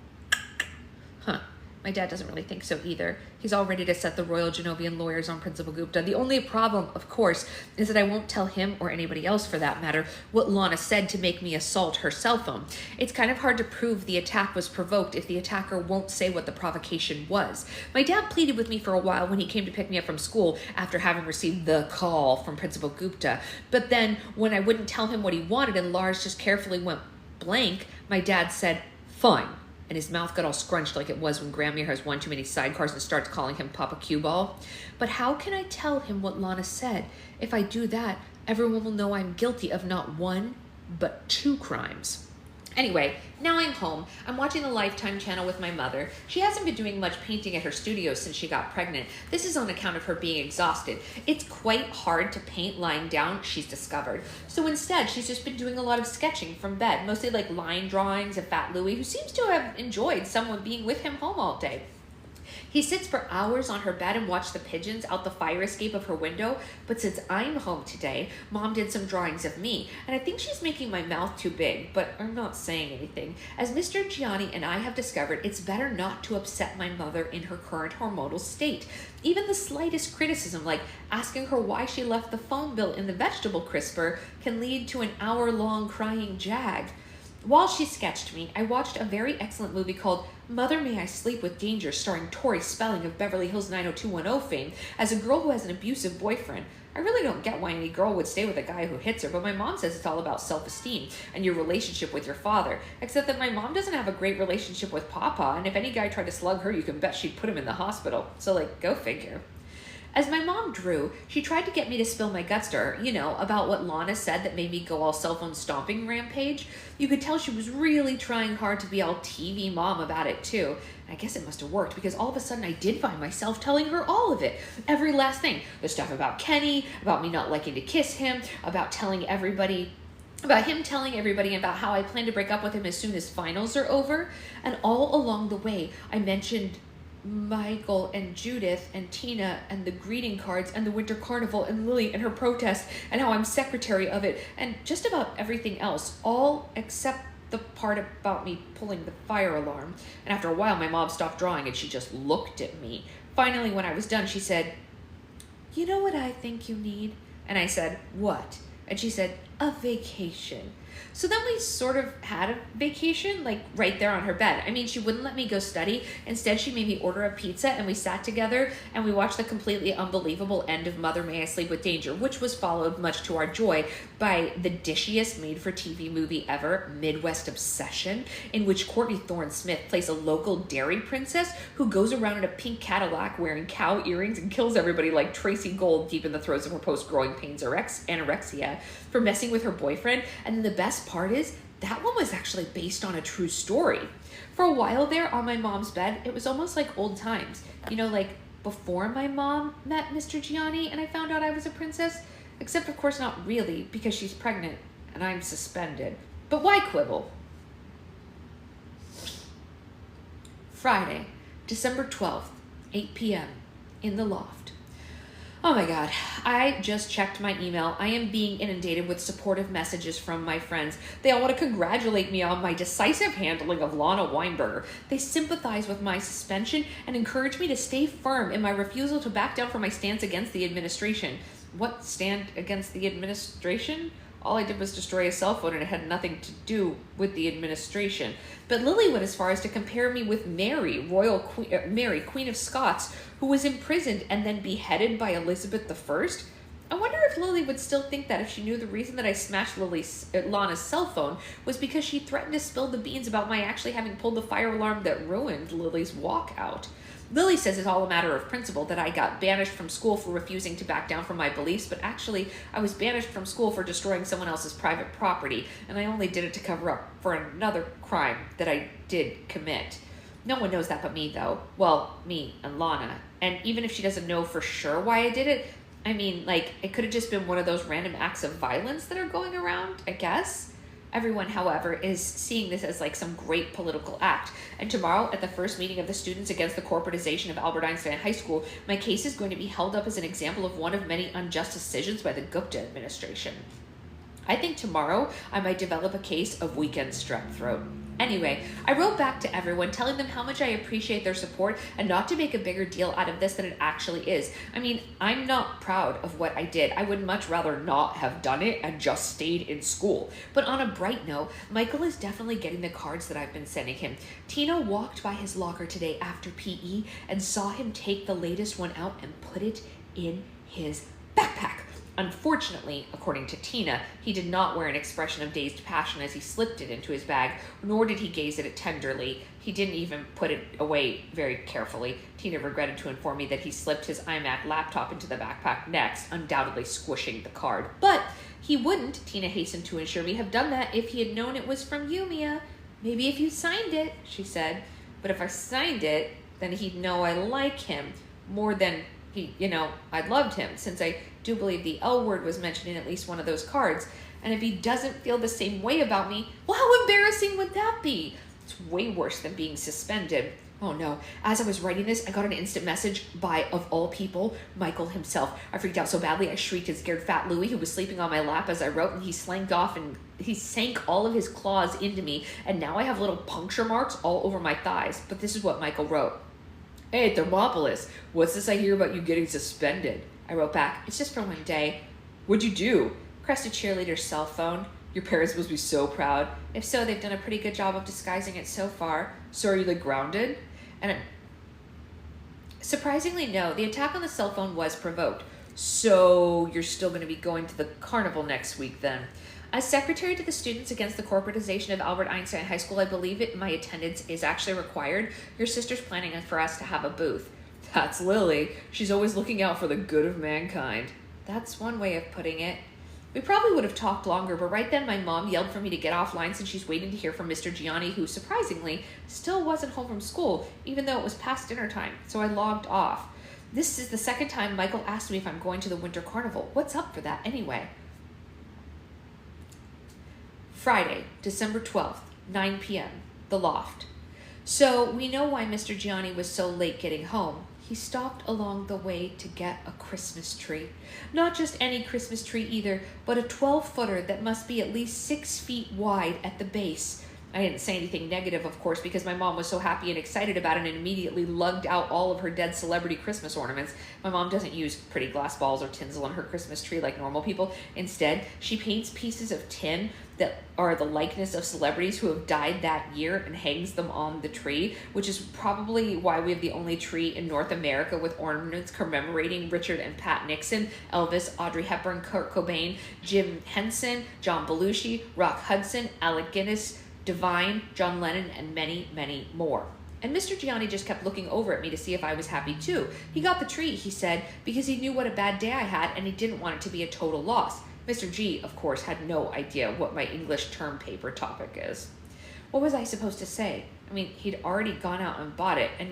Huh. My dad doesn't really think so either. He's all ready to set the Royal Genovian lawyers on Principal Gupta. The only problem, of course, is that I won't tell him, or anybody else for that matter, what Lana said to make me assault her cell phone. It's kind of hard to prove the attack was provoked if the attacker won't say what the provocation was. My dad pleaded with me for a while when he came to pick me up from school after having received the call from Principal Gupta. But then when I wouldn't tell him what he wanted and Lars just carefully went blank, my dad said, "Fine." And his mouth got all scrunched like it was when Grammy has one too many sidecars and starts calling him Papa Cue Ball. But how can I tell him what Lana said? If I do that, everyone will know I'm guilty of not one, but 2 crimes. Anyway, now I'm home. I'm watching the Lifetime channel with my mother. She hasn't been doing much painting at her studio since she got pregnant. This is on account of her being exhausted. It's quite hard to paint lying down, she's discovered. So instead, she's just been doing a lot of sketching from bed, mostly like line drawings of Fat Louie, who seems to have enjoyed someone being with him home all day. He sits for hours on her bed and watches the pigeons out the fire escape of her window, but since I'm home today, Mom did some drawings of me, and I think she's making my mouth too big, but I'm not saying anything. As Mr. Gianni and I have discovered, it's better not to upset my mother in her current hormonal state. Even the slightest criticism, like asking her why she left the phone bill in the vegetable crisper, can lead to an hour-long crying jag. While she sketched me, I watched a very excellent movie called Mother May I Sleep with Danger, starring Tori Spelling of Beverly Hills 90210 fame as a girl who has an abusive boyfriend. I really don't get why any girl would stay with a guy who hits her, but my mom says it's all about self-esteem and your relationship with your father, except that my mom doesn't have a great relationship with Papa, and if any guy tried to slug her, you can bet she'd put him in the hospital. So, go figure. As my mom drew, she tried to get me to spill my guts to her, about what Lana said that made me go all cell phone stomping rampage. You could tell she was really trying hard to be all TV mom about it too. And I guess it must have worked because all of a sudden I did find myself telling her all of it. Every last thing. The stuff about Kenny, about me not liking to kiss him, about him telling everybody about how I plan to break up with him as soon as finals are over. And all along the way, I mentioned Michael and Judith and Tina and the greeting cards and the winter carnival and Lily and her protest and how I'm secretary of it and just about everything else, all except the part about me pulling the fire alarm. And after a while, my mom stopped drawing and she just looked at me. Finally, when I was done, she said, "You know what I think you need?" And I said, "What?" And she said, "A vacation." So then we sort of had a vacation, right there on her bed. I mean, she wouldn't let me go study. Instead, she made me order a pizza, and we sat together, and we watched the completely unbelievable end of Mother May I Sleep with Danger, which was followed, much to our joy, by the dishiest made-for-TV movie ever, Midwest Obsession, in which Courtney Thorne-Smith plays a local dairy princess who goes around in a pink Cadillac wearing cow earrings and kills everybody like Tracy Gold deep in the throes of her post-growing pains anorexia for messing with her boyfriend. And then the best part is that one was actually based on a true story. For a while there on my mom's bed, it was almost like old times. Before my mom met Mr. Gianni and I found out I was a princess. Except, of course, not really, because she's pregnant and I'm suspended. But why quibble? Friday, December 12th, 8 p.m., in the loft. Oh my God, I just checked my email. I am being inundated with supportive messages from my friends. They all want to congratulate me on my decisive handling of Lana Weinberger. They sympathize with my suspension and encourage me to stay firm in my refusal to back down from my stance against the administration. What stand against the administration? All I did was destroy a cell phone and it had nothing to do with the administration. But Lily went as far as to compare me with Mary, Mary, Queen of Scots, who was imprisoned and then beheaded by Elizabeth I. I wonder if Lily would still think that if she knew the reason that I smashed Lana's cell phone was because she threatened to spill the beans about my actually having pulled the fire alarm that ruined Lily's walkout. Lily says it's all a matter of principle, that I got banished from school for refusing to back down from my beliefs, but actually I was banished from school for destroying someone else's private property, and I only did it to cover up for another crime that I did commit. No one knows that but me, though. Well, me and Lana. And even if she doesn't know for sure why I did it, I mean, it could have just been one of those random acts of violence that are going around, I guess. Everyone, however, is seeing this as some great political act. And tomorrow, at the first meeting of the students against the corporatization of Albert Einstein High School, my case is going to be held up as an example of one of many unjust decisions by the Gupta administration. I think tomorrow I might develop a case of weekend strep throat. Anyway, I wrote back to everyone telling them how much I appreciate their support and not to make a bigger deal out of this than it actually is. I mean, I'm not proud of what I did. I would much rather not have done it and just stayed in school. But on a bright note, Michael is definitely getting the cards that I've been sending him. Tina walked by his locker today after PE and saw him take the latest one out and put it in his backpack. Unfortunately, according to Tina, he did not wear an expression of dazed passion as he slipped it into his bag, nor did he gaze at it tenderly. He didn't even put it away very carefully. Tina regretted to inform me that he slipped his iMac laptop into the backpack next, undoubtedly squishing the card. But he wouldn't, Tina hastened to assure me, have done that if he had known it was from you, Mia. Maybe if you signed it, she said. But if I signed it, then he'd know I like him more than I loved him, since I do believe the L word was mentioned in at least one of those cards. And if he doesn't feel the same way about me, well, how embarrassing would that be? It's way worse than being suspended. Oh no, as I was writing this, I got an instant message by, of all people, Michael himself. I freaked out so badly, I shrieked and scared Fat Louie, who was sleeping on my lap as I wrote, and he slanked off and he sank all of his claws into me, and now I have little puncture marks all over my thighs. But this is what Michael wrote. Hey, Thermopolis, what's this I hear about you getting suspended? I wrote back, it's just for one day. What'd you do? Pressed a cheerleader's cell phone. Your parents must be so proud. If so, they've done a pretty good job of disguising it so far. So are you grounded? And surprisingly, no. The attack on the cell phone was provoked. So you're still going to be going to the carnival next week then? As secretary to the Students Against the Corporatization of Albert Einstein High School, I believe my attendance is actually required. Your sister's planning for us to have a booth. That's Lily. She's always looking out for the good of mankind. That's one way of putting it. We probably would have talked longer, but right then my mom yelled for me to get offline since she's waiting to hear from Mr. Gianni, who, surprisingly, still wasn't home from school, even though it was past dinner time, so I logged off. This is the second time Michael asked me if I'm going to the Winter Carnival. What's up for that anyway? Friday, December 12th, 9 p.m., The Loft. So we know why Mr. Gianni was so late getting home. He stopped along the way to get a Christmas tree. Not just any Christmas tree either, but a 12-footer that must be at least 6 feet wide at the base. I didn't say anything negative, of course, because my mom was so happy and excited about it and immediately lugged out all of her dead celebrity Christmas ornaments. My mom doesn't use pretty glass balls or tinsel on her Christmas tree like normal people. Instead, she paints pieces of tin that are the likeness of celebrities who have died that year and hangs them on the tree, which is probably why we have the only tree in North America with ornaments commemorating Richard and Pat Nixon, Elvis, Audrey Hepburn, Kurt Cobain, Jim Henson, John Belushi, Rock Hudson, Alec Guinness, Divine, John Lennon, and many, many more. And Mr. Gianni just kept looking over at me to see if I was happy too. He got the tree, he said, because he knew what a bad day I had and he didn't want it to be a total loss. Mr. G, of course, had no idea what my English term paper topic is. What was I supposed to say? I mean, he'd already gone out and bought it, and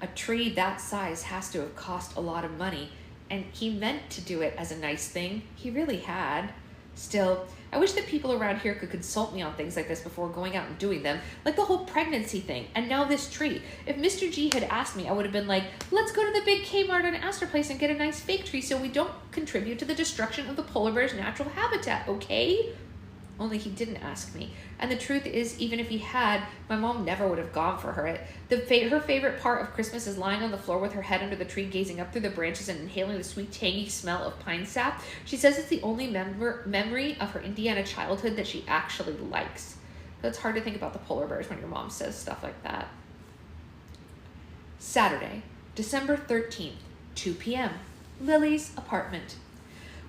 a tree that size has to have cost a lot of money, and he meant to do it as a nice thing. He really had. Still, I wish that people around here could consult me on things like this before going out and doing them, like the whole pregnancy thing, and now this tree. If Mr. G had asked me, I would have been like, let's go to the big Kmart on Astor Place and get a nice fake tree so we don't contribute to the destruction of the polar bear's natural habitat, okay? Only he didn't ask me. And the truth is, even if he had, my mom never would have gone for her. Her favorite part of Christmas is lying on the floor with her head under the tree, gazing up through the branches and inhaling the sweet, tangy smell of pine sap. She says it's the only memory of her Indiana childhood that she actually likes. So it's hard to think about the polar bears when your mom says stuff like that. Saturday, December 13th, 2 p.m., Lily's apartment.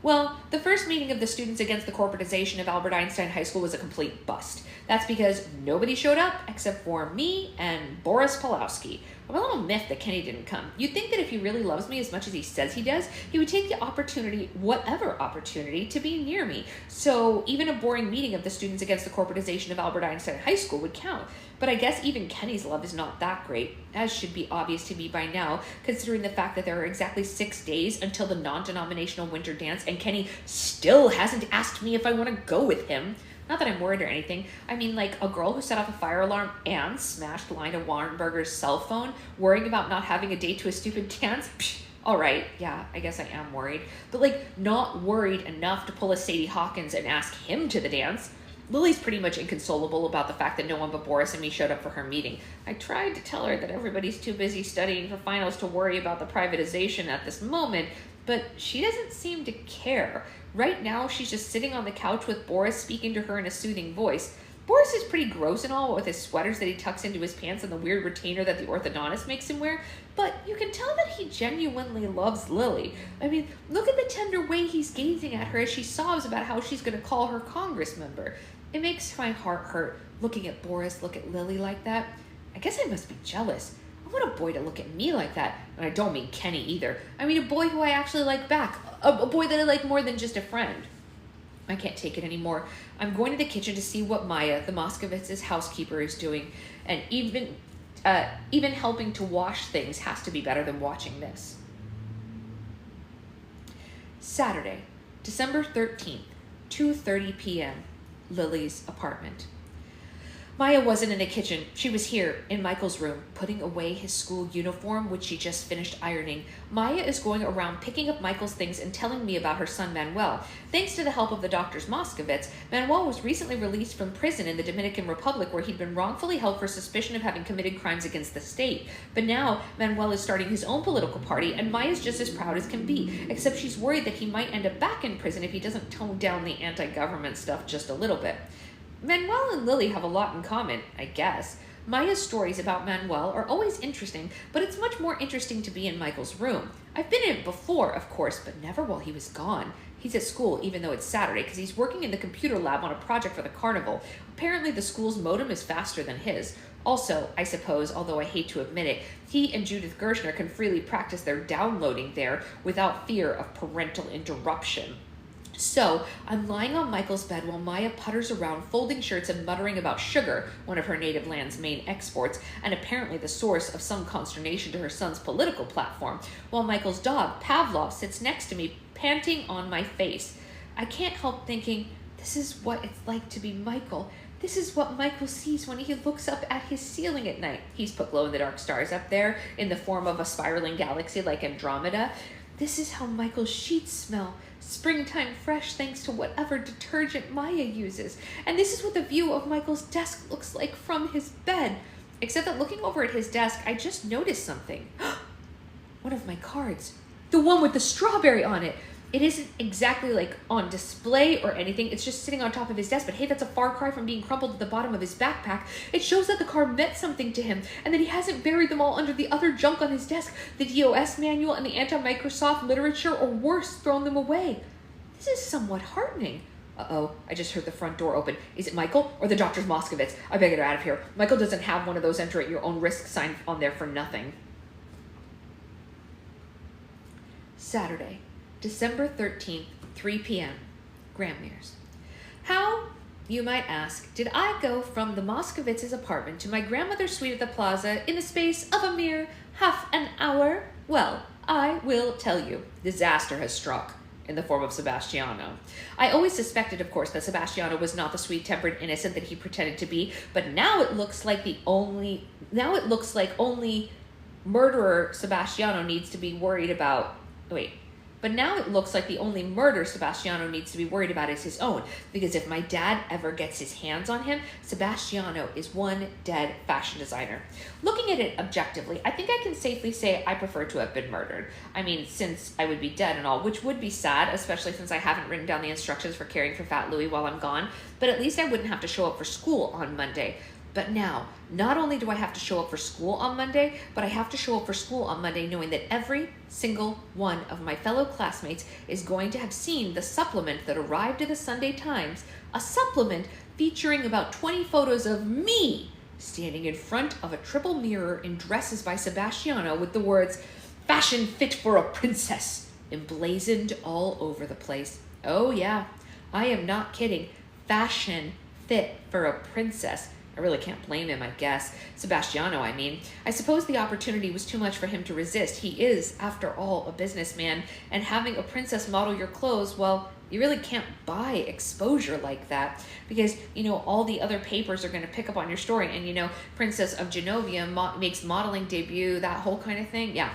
Well, the first meeting of the Students Against the Corporatization of Albert Einstein High School was a complete bust. That's because nobody showed up except for me and Boris Pawlowski. I'm a little miffed that Kenny didn't come. You'd think that if he really loves me as much as he says he does, he would take the opportunity, whatever opportunity, to be near me. So even a boring meeting of the Students Against the Corporatization of Albert Einstein High School would count. But I guess even Kenny's love is not that great, as should be obvious to me by now, considering the fact that there are exactly 6 days until the non-denominational winter dance, and Kenny still hasn't asked me if I want to go with him. Not that I'm worried or anything. I mean, like a girl who set off a fire alarm and smashed Lina Warrenberger's cell phone, worrying about not having a date to a stupid dance? Psh, all right, yeah, I guess I am worried. But not worried enough to pull a Sadie Hawkins and ask him to the dance. Lily's pretty much inconsolable about the fact that no one but Boris and me showed up for her meeting. I tried to tell her that everybody's too busy studying for finals to worry about the privatization at this moment, but she doesn't seem to care. Right now, she's just sitting on the couch with Boris speaking to her in a soothing voice. Boris is pretty gross and all with his sweaters that he tucks into his pants and the weird retainer that the orthodontist makes him wear, but you can tell that he genuinely loves Lily. I mean, look at the tender way he's gazing at her as she sobs about how she's going to call her Congress member. It makes my heart hurt looking at Boris look at Lily like that. I guess I must be jealous. I want a boy to look at me like that, and I don't mean Kenny either. I mean a boy who I actually like back, a boy that I like more than just a friend. I can't take it anymore. I'm going to the kitchen to see what Maya, the Moscovitz's housekeeper, is doing, and even helping to wash things has to be better than watching this. Saturday, December 13th, 2:30 p.m., Lily's apartment. Maya wasn't in the kitchen. She was here, in Michael's room, putting away his school uniform, which she just finished ironing. Maya is going around picking up Michael's things and telling me about her son Manuel. Thanks to the help of the doctors Moscovitz, Manuel was recently released from prison in the Dominican Republic, where he'd been wrongfully held for suspicion of having committed crimes against the state. But now, Manuel is starting his own political party, and Maya's just as proud as can be, except she's worried that he might end up back in prison if he doesn't tone down the anti-government stuff just a little bit. Manuel and Lily have a lot in common, I guess. Maya's stories about Manuel are always interesting, but it's much more interesting to be in Michael's room. I've been in it before, of course, but never while he was gone. He's at school, even though it's Saturday, because he's working in the computer lab on a project for the carnival. Apparently the school's modem is faster than his. Also, I suppose, although I hate to admit it, he and Judith Gershner can freely practice their downloading there without fear of parental interruption. So, I'm lying on Michael's bed while Maya putters around, folding shirts and muttering about sugar, one of her native land's main exports, and apparently the source of some consternation to her son's political platform, while Michael's dog, Pavlov, sits next to me, panting on my face. I can't help thinking, this is what it's like to be Michael. This is what Michael sees when he looks up at his ceiling at night. He's put glow-in-the-dark stars up there in the form of a spiraling galaxy like Andromeda. This is how Michael's sheets smell. Springtime fresh thanks to whatever detergent Maya uses. And this is what the view of Michael's desk looks like from his bed. Except that looking over at his desk, I just noticed something. One of my cards. The one with the strawberry on it. It isn't exactly like on display or anything. It's just sitting on top of his desk. But hey, that's a far cry from being crumpled at the bottom of his backpack. It shows that the card meant something to him and that he hasn't buried them all under the other junk on his desk. The DOS manual and the anti-Microsoft literature, or worse, thrown them away. This is somewhat heartening. Uh-oh, I just heard the front door open. Is it Michael or the Dr. Moscovitz? I better get out of here. Michael doesn't have one of those enter at your own risk sign on there for nothing. Saturday, December 13th, 3 p.m., Grammere's. How, you might ask, did I go from the Moscovitz's apartment to my grandmother's suite at the plaza in the space of a mere half an hour? Well, I will tell you. Disaster has struck in the form of Sebastiano. I always suspected, of course, that Sebastiano was not the sweet-tempered innocent that he pretended to be, but now it looks like only murderer Sebastiano needs to be worried about. But now it looks like the only murder Sebastiano needs to be worried about is his own, because if my dad ever gets his hands on him, Sebastiano is one dead fashion designer. Looking at it objectively, I think I can safely say I prefer to have been murdered. I mean, since I would be dead and all, which would be sad, especially since I haven't written down the instructions for caring for Fat Louie while I'm gone, but at least I wouldn't have to show up for school on Monday. But now, not only do I have to show up for school on Monday, but I have to show up for school on Monday knowing that every single one of my fellow classmates is going to have seen the supplement that arrived in the Sunday Times, a supplement featuring about 20 photos of me standing in front of a triple mirror in dresses by Sebastiano with the words, "Fashion fit for a princess," emblazoned all over the place. Oh yeah, I am not kidding. Fashion fit for a princess. I really can't blame him, I guess. Sebastiano, I mean. I suppose the opportunity was too much for him to resist. He is, after all, a businessman, and having a princess model your clothes, well, you really can't buy exposure like that because, all the other papers are going to pick up on your story and, Princess of Genovia makes modeling debut, that whole kind of thing. Yeah.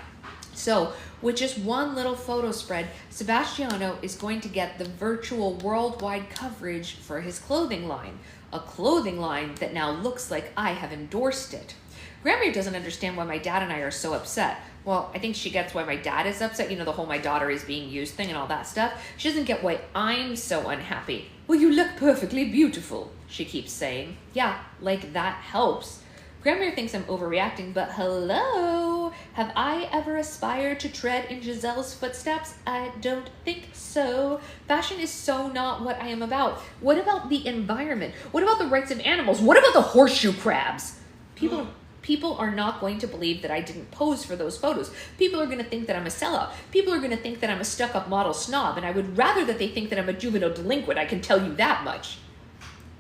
So, with just one little photo spread, Sebastiano is going to get the virtual worldwide coverage for his clothing line. A clothing line that now looks like I have endorsed it. Grandmere doesn't understand why my dad and I are so upset. Well, I think she gets why my dad is upset, the whole my daughter is being used thing and all that stuff. She doesn't get why I'm so unhappy. Well, you look perfectly beautiful, she keeps saying. Yeah, like that helps. Grandmere thinks I'm overreacting, but hello? Have I ever aspired to tread in Giselle's footsteps? I don't think so. Fashion is so not what I am about. What about the environment? What about the rights of animals? What about the horseshoe crabs? People are not going to believe that I didn't pose for those photos. People are going to think that I'm a sellout. People are going to think that I'm a stuck-up model snob, and I would rather that they think that I'm a juvenile delinquent, I can tell you that much.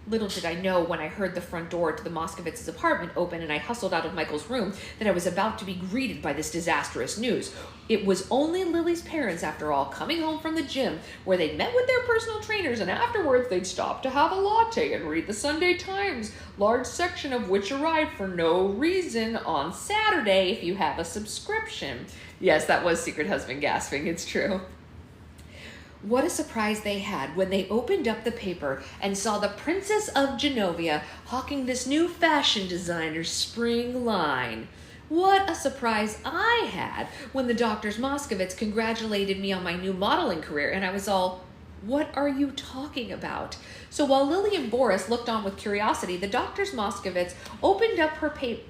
Little did I know when I heard the front door to the Moskowitz's apartment open and I hustled out of Michael's room that I was about to be greeted by this disastrous news. It was only Lily's parents, after all, coming home from the gym where they'd met with their personal trainers and afterwards they'd stop to have a latte and read the Sunday Times, large section of which arrived for no reason on Saturday if you have a subscription. Yes, that was Secret Husband gasping, it's true. What a surprise they had when they opened up the paper and saw the Princess of Genovia hawking this new fashion designer's spring line. What a surprise I had when the Doctors Moskowitz congratulated me on my new modeling career, and I was all, what are you talking about? So while Lily and Boris looked on with curiosity, the Dr. Moskowitz opened up her paper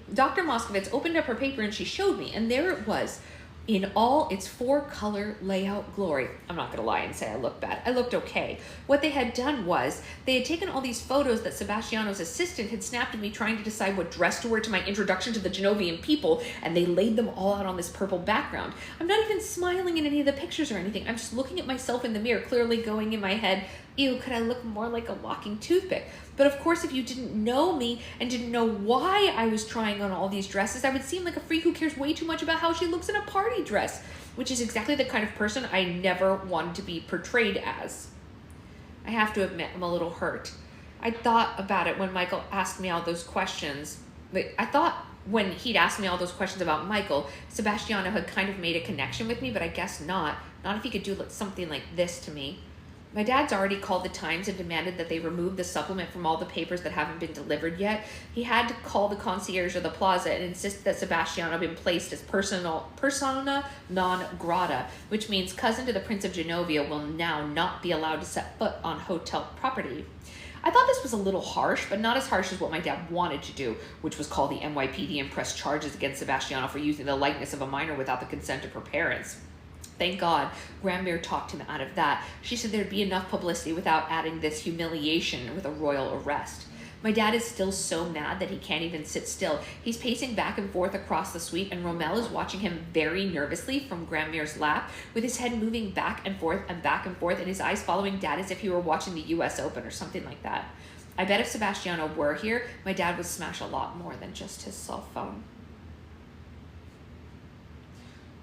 and she showed me, and there it was, in all its 4-color layout glory. I'm not gonna lie and say I looked bad. I looked okay. What they had done was, they had taken all these photos that Sebastiano's assistant had snapped of me trying to decide what dress to wear to my introduction to the Genovian people, and they laid them all out on this purple background. I'm not even smiling in any of the pictures or anything. I'm just looking at myself in the mirror, clearly going in my head, ew, could I look more like a walking toothpick? But of course, if you didn't know me and didn't know why I was trying on all these dresses, I would seem like a freak who cares way too much about how she looks in a party dress, which is exactly the kind of person I never wanted to be portrayed as. I have to admit, I'm a little hurt. I thought about it when Michael asked me all those questions. I thought when he'd asked me all those questions about Michael, Sebastiano had kind of made a connection with me, but I guess not. Not if he could do something like this to me. My dad's already called the Times and demanded that they remove the supplement from all the papers that haven't been delivered yet. He had to call the concierge of the plaza and insist that Sebastiano be placed as persona non grata, which means cousin to the Prince of Genovia will now not be allowed to set foot on hotel property. I thought this was a little harsh, but not as harsh as what my dad wanted to do, which was call the NYPD and press charges against Sebastiano for using the likeness of a minor without the consent of her parents. Thank God, Grandmere talked him out of that. She said there'd be enough publicity without adding this humiliation with a royal arrest. My dad is still so mad that he can't even sit still. He's pacing back and forth across the suite, and Rommel is watching him very nervously from Grandmere's lap, with his head moving back and forth, and his eyes following Dad as if he were watching the US Open or something like that. I bet if Sebastiano were here, my dad would smash a lot more than just his cell phone.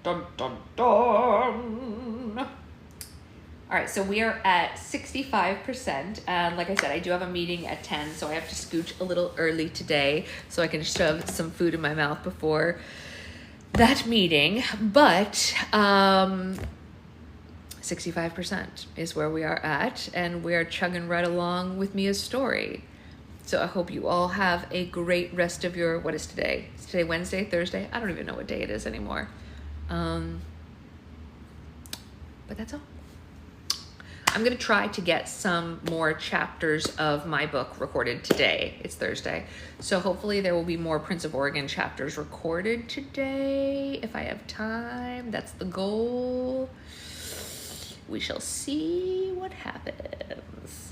Dun, dun, dun. All right, so we are at 65%. And like I said, I do have a meeting at 10, so I have to scooch a little early today so I can shove some food in my mouth before that meeting. But 65% is where we are at, and we are chugging right along with Mia's story. So I hope you all have a great rest of your, what is today? Is today Wednesday, Thursday? I don't even know what day it is anymore. But that's all. I'm going to try to get some more chapters of my book recorded today. It's Thursday. So hopefully there will be more Prince of Oregon chapters recorded today if I have time. That's the goal. We shall see what happens.